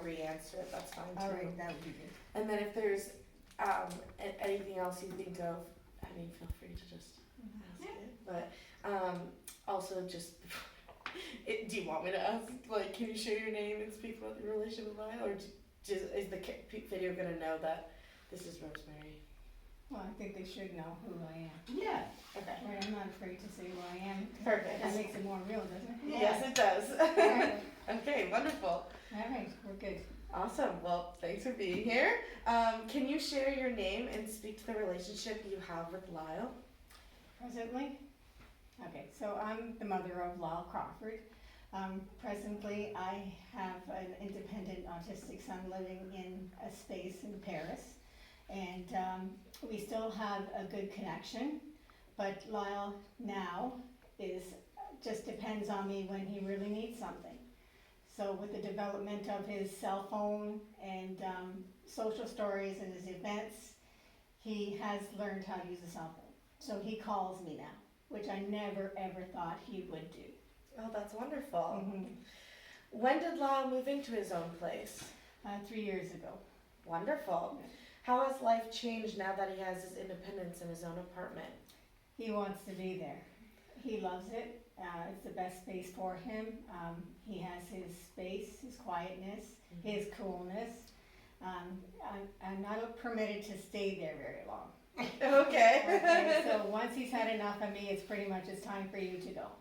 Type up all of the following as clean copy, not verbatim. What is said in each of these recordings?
re-answer it, that's fine too. All right, that would be good. And then if there's anything else you think of, I mean, feel free to just ask it. But also just, do you want me to ask, like, can you share your name and speak about your relationship with Lyle? Or just, is the video going to know that this is Rosemary? Well, I think they should know who I am. Yeah. Okay. Right, I'm not afraid to say who I am. Perfect. That makes it more real, doesn't it? Yes, it does. All right. Okay, wonderful. All right, we're good. Awesome. Well, thanks for being here. Can you share your name and speak to the relationship you have with Lyle? Presently? Okay, so I'm the mother of Lyle Crawford. Presently, I have an independent autistic son living in a space in Paris. And we still have a good connection, but Lyle now just depends on me when he really needs something. So with the development of his cell phone and social stories and his events, he has learned how to use a cell phone. So he calls me now, which I never ever thought he would do. Oh, that's wonderful. Mm-hmm. When did Lyle move into his own place? 3 years ago. Wonderful. Yeah. How has life changed now that he has his independence in his own apartment? He wants to be there. He loves it. It's the best space for him. He has his space, his quietness, his coolness. I'm not permitted to stay there very long. Okay. So once he's had enough of me, it's time for you to go.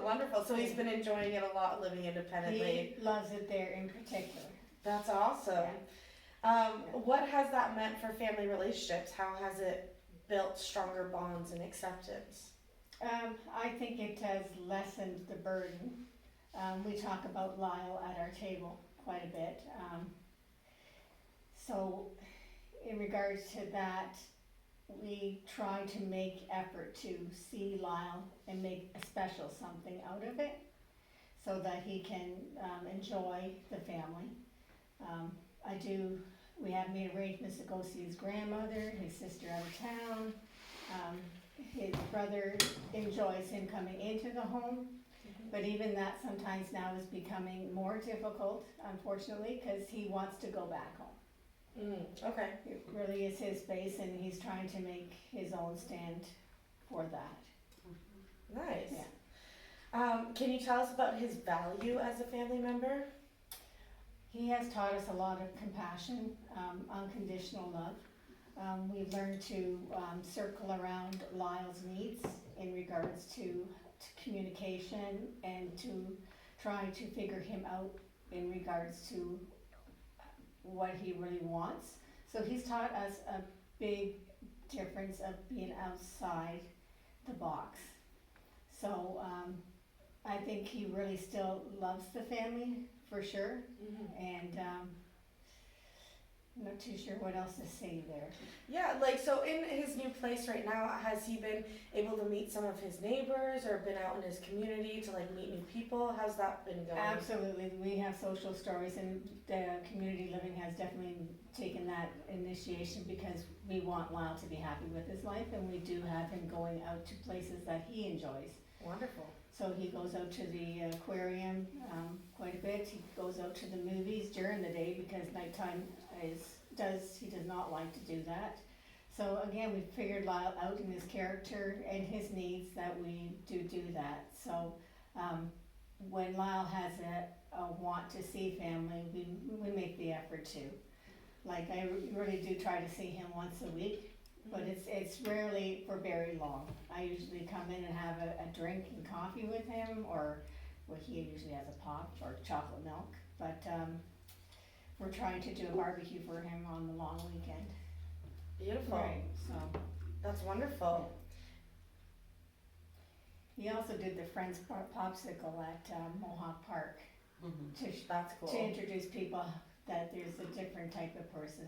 Wonderful. So he's been enjoying it a lot, living independently. He loves it there in particular. That's awesome. Yeah. What has that meant for family relationships? How has it built stronger bonds and acceptance? I think it has lessened the burden. We talk about Lyle at our table quite a bit. So in regards to that, we try to make effort to see Lyle and make a special something out of it so that he can enjoy the family. We have made arrangements to go see his grandmother, his sister out of town. His brother enjoys him coming into the home, but even that sometimes now is becoming more difficult, unfortunately, because he wants to go back home. Okay. It really is his space, and he's trying to make his own stand for that. Nice. Yeah. Can you tell us about his value as a family member? He has taught us a lot of compassion, unconditional love. We've learned to circle around Lyle's needs in regards to communication and to try to figure him out in regards to what he really wants. So he's taught us a big difference of being outside the box. So I think he really still loves the family for sure, and I'm not too sure what else to say there. Yeah, so in his new place right now, has he been able to meet some of his neighbors or been out in his community to meet new people? How's that been going? Absolutely, we have social stories, and the community living has definitely taken that initiation because we want Lyle to be happy with his life, and we do have him going out to places that he enjoys. Wonderful. So he goes out to the aquarium quite a bit. He goes out to the movies during the day because nighttime he does not like to do that. So again, we figured Lyle out in his character and his needs that we do that. So when Lyle has a want to see family, we make the effort to. I really do try to see him once a week. But it's rarely for very long. I usually come in and have a drink and coffee with him, or he usually has a pop or chocolate milk. But we're trying to do a barbecue for him on the long weekend. Beautiful. Right, so. That's wonderful. He also did the Friends popsicle at Mohawk Park. That's cool. To introduce people that there's a different type of person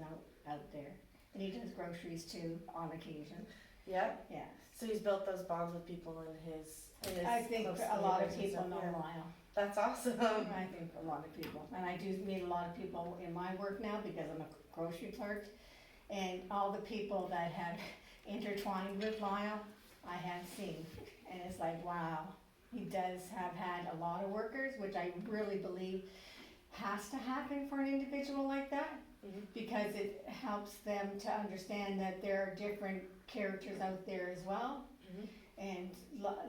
out there. And he does groceries too on occasion. Yep. Yeah. So he's built those bonds with people in his I think a lot of people know Lyle. That's awesome. I think a lot of people. And I do meet a lot of people in my work now because I'm a grocery clerk. And all the people that have intertwined with Lyle, I have seen. And it's wow. He does have had a lot of workers, which I really believe has to happen for an individual like that, Mhm. because it helps them to understand that there are different characters out there as well. Mhm. And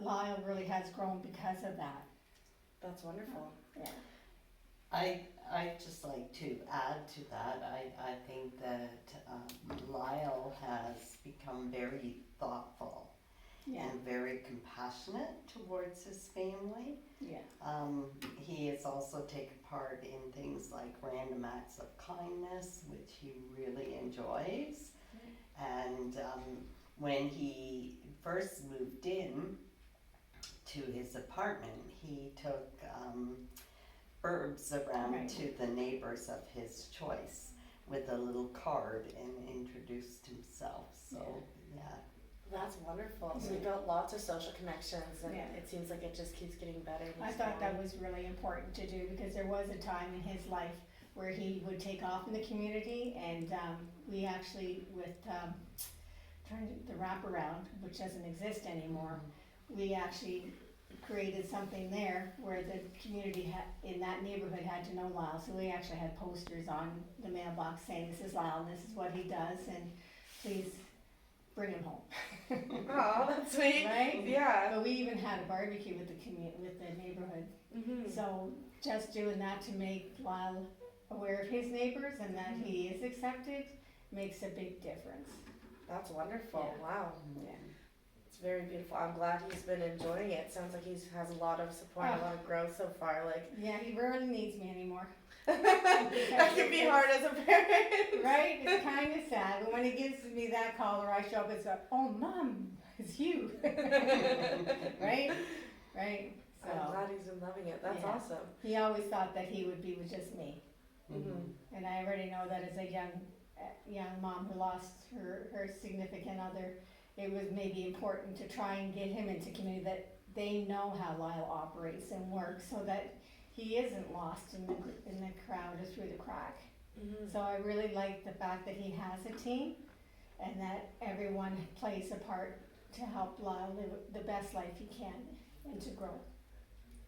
Lyle really has grown because of that. That's wonderful. Yeah. I just like to add to that. I think that Lyle has become very thoughtful Yeah. and very compassionate towards his family. Yeah. He has also taken part in things like random acts of kindness, which he really enjoys. And when he first moved in to his apartment, he took Birkes around Right. to the neighbors of his choice with a little card and introduced himself. So, yeah. That's wonderful. So you Yeah. built lots of social connections, and Yeah. it seems like it just keeps getting better. I thought that was really important to do, because there was a time in his life where he would take off in the community, and we actually, with the wraparound, which doesn't exist anymore, we actually created something there where the community in that neighborhood had to know Lyle. So we actually had posters on the mailbox saying, "This is Lyle, and this is what he does, and please bring him home." Oh, that's sweet. Right? Yeah. But we even had a barbecue with the neighborhood. Mhm. So just doing that to make Lyle aware of his neighbors and that he is accepted makes a big difference. That's wonderful. Yeah. Wow. Yeah. It's very beautiful. I'm glad he's been enjoying it. Sounds like he has a lot of support, a lot of growth so far. Like Yeah, he rarely needs me anymore. that can be hard as a parent. Right? It's kind of sad. But when he gives me that collar, I show up and say, "Oh, Mom, it's you." Right? Right? I'm So glad he's been loving it. That's Yeah. awesome. he always thought that he would be with just me. Mhm. And I already know that as a young mom who lost her significant other, it was maybe important to try and get him into community that they know how Lyle operates and works, so that he isn't lost in the crowd or through the crack. Mhm. So I really like the fact that he has a team and that everyone plays a part to help Lyle live the best life he can and to grow.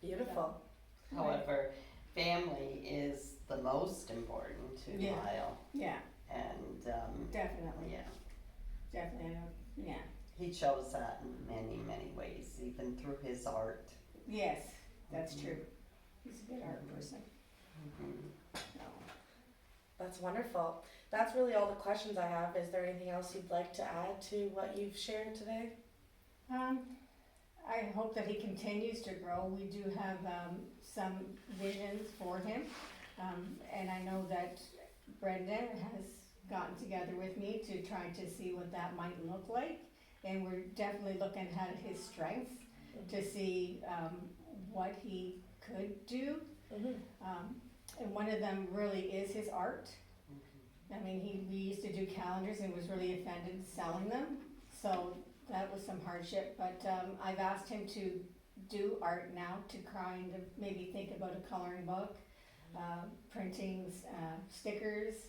Beautiful. However, family is the most important to Yeah. Lyle. Yeah, And definitely, yeah, definitely, yeah. he shows that in many, many ways, even through his art. Yes, that's true. He's a good art person. Mhm. No. That's wonderful. That's really all the questions I have. Is there anything else you'd like to add to what you've shared today? I hope that he continues to grow. We do have some visions for him, and I know that Brenda has gotten together with me to try to see what that might look like, and we're definitely looking at his strengths to see what he could do. Mhm. And one of them really is his art. I mean, we used to do calendars and was really offended selling them, so that was some hardship. But I've asked him to do art now, to kind of maybe think about a coloring book, printing stickers,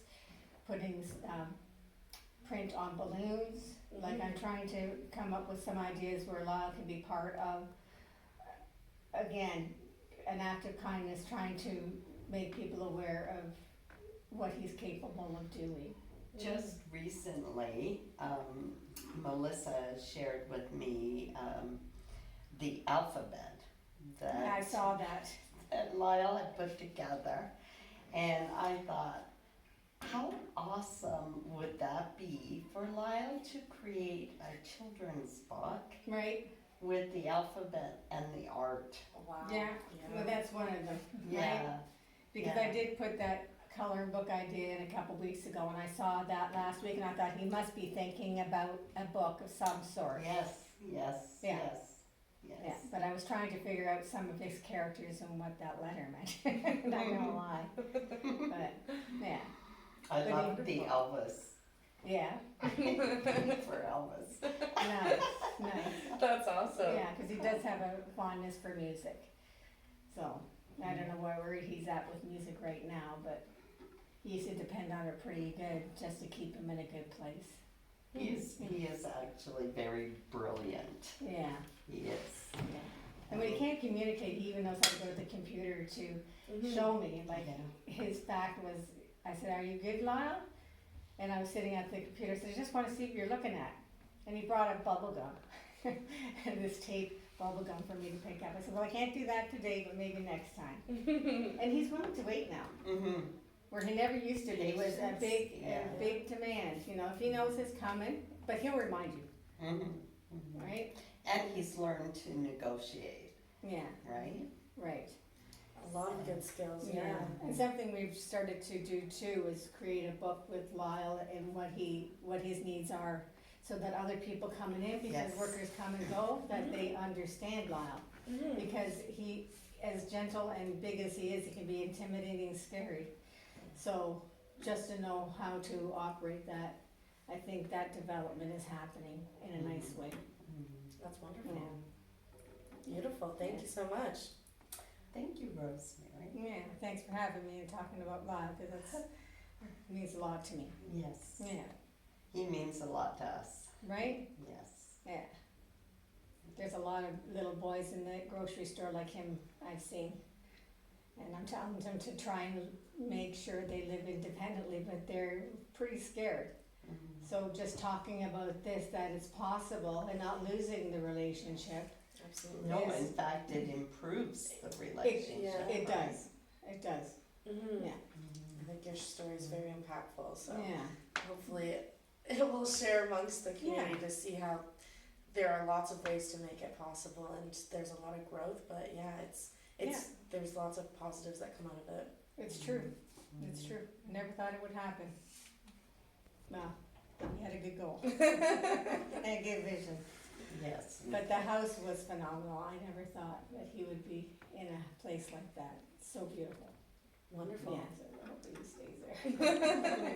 putting print on balloons. Like, I'm trying to come up with some ideas where Lyle can be part of, again, an act of kindness, trying to make people aware of what he's capable of doing. Just recently, Melissa shared with me the alphabet that I saw that. Lyle had put together, and I thought, how awesome would that be for Lyle to create a children's book Right? with the alphabet and the art? Wow. Yeah. Well, that's one of them. Yeah. Right? Because Yeah. I did put that coloring book idea in a couple weeks ago, and I saw that last week, and I thought he must be thinking about a book of some sort. Yes, yes, Yeah. yes, yes. Yeah, but I was trying to figure out some of his characters and what that letter meant. Not gonna lie. But yeah, I But love the Elvis yeah, for Elvis. nice, nice. That's awesome. Yeah, because he does have a fondness for music. So I don't know where he's at with music right now, but he used to depend on her pretty good just to keep him in a good place. He is actually very brilliant. Yeah, He is. yeah. And when he can't communicate, he even knows how to go to the computer to Mhm. show me, like, Yeah. his fact was, I said, "Are you good, Lyle?" And I was sitting at the computer, I said, "I just wanna see what you're looking at." And he brought up bubble gum, and this tape bubble gum for me to pick up. I said, "Well, I can't do that today, but maybe next time." And he's willing to wait now, Mm-hmm. where he never used to be, was a big, Yeah. big demand, you know, if he knows it's coming, but he'll remind you, Mm-hmm. Mm-hmm. right? And he's learned to negotiate, Yeah, right? right. A lot of good skills, Yeah, yeah. and something we've started to do too is create a book with Lyle and what his needs are, so that other people coming in, because Yes. workers come and go, that they understand Lyle. Mhm. Because he, as gentle and big as he is, he can be intimidating and scary. So just to know how to operate that, I think that development is happening in a nice way. Mm-hmm. That's wonderful. Yeah. Beautiful, thank you so much. Thank you, Rosemary. Yeah, thanks for having me and talking about Lyle, because it means a lot to me. Yes. Yeah, He means a lot to us. right? Yes. Yeah. There's a lot of little boys in the grocery store like him I've seen. And I'm telling them to try and make sure they live independently, but they're pretty scared. Mm-hmm. So just talking about this, that it's possible and not losing the relationship. Absolutely. No, Yes. in fact, it improves the relationship. yeah, It right? does, it does, Mhm. yeah. Mhm. I think your story is very impactful, so Yeah, hopefully it will share amongst the community to see how there are lots of ways to make it possible, and there's a lot of growth, but yeah, there's lots of positives that come out of it. it's true, Mm-hmm. it's true. Never thought it would happen. Well, we had a good goal and a good vision. Yes. But the house was phenomenal. I never thought that he would be in a place like that. So beautiful. Wonderful. Yeah, so I hope he stays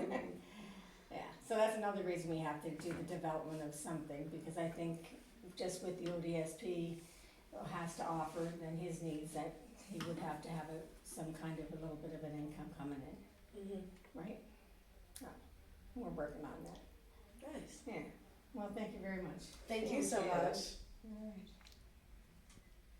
there. Yeah, so that's another reason we have to do the development of something, because I think just with the ODSP has to offer then his needs, that he would have to have some kind of a little bit of an income coming in, Mhm. right? Oh, we're working on that. Nice. Yeah, well, thank you very much. Thank you so Thank you. much. All right.